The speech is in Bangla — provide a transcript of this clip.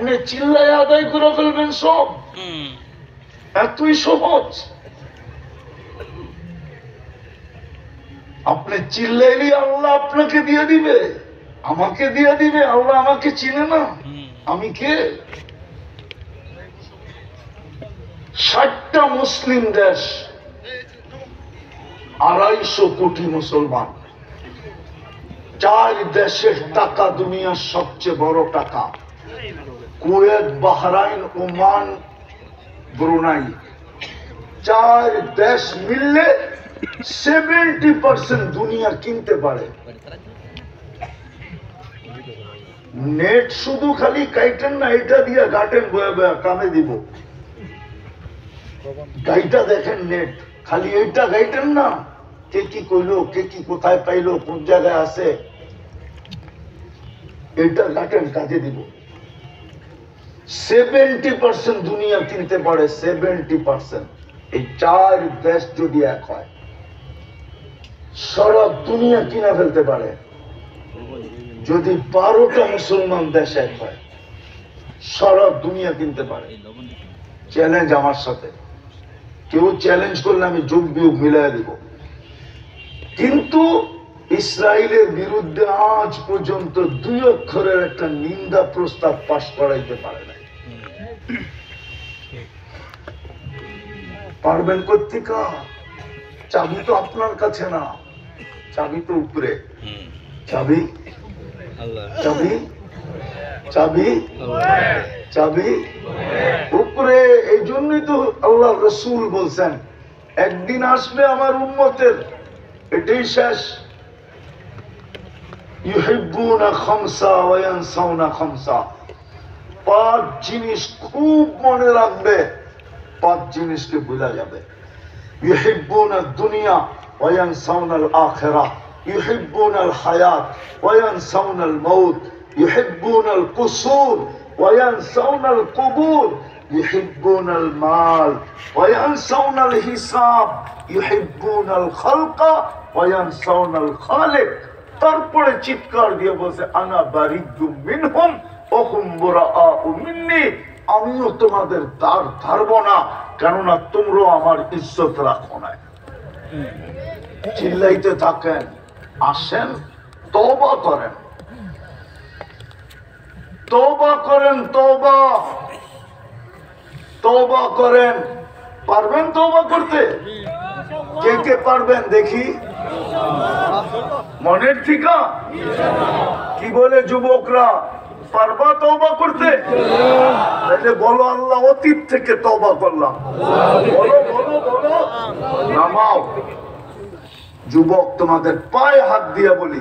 আপনি চিল্লায় আদায় করে ফেলবেন সব, এতই সহজ। আপনি চিল্লাইলে আল্লাহ আপনাকে দিয়ে দিবে, আমাকে দিয়ে দিবে। আল্লাহ আমাকে চিনে না, আমি কে? 60টা মুসলিম দেশ, 250 কোটি মুসলমান, 4 দেশের টাকা দুনিয়ার সবচেয়ে বড় টাকা। কুয়েত, বাহরাইন, ওমান, ব্রুনাই, 4 দেশ মিললে 70% দুনিয়া কিনতে পারে। নেট শুধু খালি কাইটেন না, এটা দিয়ে গাটেন বয়ে বয়ে কামে দিব। গাইটা দেখেন, নেট খালি এইটা গাইটেন না, কে কি কইলো, কে কি কোথায় পাইলো, কোন জায়গায় আছে, এটা গাটেন, কাজে দিব। 70% দুনিয়া কিনতে পারে, 70%। এই 4 দেশ যদি এক হয়, সারা দুনিয়া কিনা ফেলতে পারে। যদি 12টা মুসলমান দেশ এক হয়, সারা দুনিয়া কিনতে পারে। চ্যালেঞ্জ আমার সাথে, কেউ চ্যালেঞ্জ করলে আমি যোগ বিয়োগ মিলাই দিব। কিন্তু ইসরায়েলের বিরুদ্ধে আজ পর্যন্ত 2 অক্ষরের একটা নিন্দা প্রস্তাব পাশ করাইতে পারে না। পারবেন কর্তিকা? চাবি তো আপনার কাছে না, চাবি তো উপরে। চাবি চাবি চাবি চাবি উপরে। এই জন্যই তো আল্লাহ রসুল বলছেন, একদিন আসবে আমার উম্মতের, এটাই শেষ। ইউহিব্বুনা খামসা ওয়া ইয়ানসাউনা খামসা। 5 জিনিস খুব মনে রাখবে, 5 জিনিসকে ভুলা যাবে। ইউহিব্বুনা দুনিয়া ওয়া ইয়ানসাউনাল আখিরাহ, ইউহিব্বুনাল হায়াত ওয়া ইয়ানসাউনাল মাউত, ইউহিব্বুনাল কুসুর ওয়া ইয়ানসাউনাল কুবুর, ইউহিব্বুনাল মাল ওয়া ইয়ানসাউনাল হিসাব, ইউহিব্বুনাল খালকা ওয়া ইয়ানসাউনাল খালিক। তারপরে চিৎকার দিয়ে বলছে, আনা বারিদ্দুম মিনহুম ওয়া হুম বুরাআউ মিন্নি। আমিও তোমাদের দ্বার ধারব না, কেননা তোমরাও আমার ইজ্জত রাখো না। চিল্লাইতে থাকেন, আসেন, তওবা করেন, তওবা করেন, তওবা তওবা করেন। পারবেন তওবা করতে? কে কে পারবেন দেখি? মনের ঠিকা? কি বলে যুবকরা, পারবা তওবা করতে? তাহলে বলো, আল্লাহ অতীত থেকে তওবা করলাম। বলো বলো বলো, নামাও। যুবক, তোমাদের পায়ে হাত দিয়ে বলি,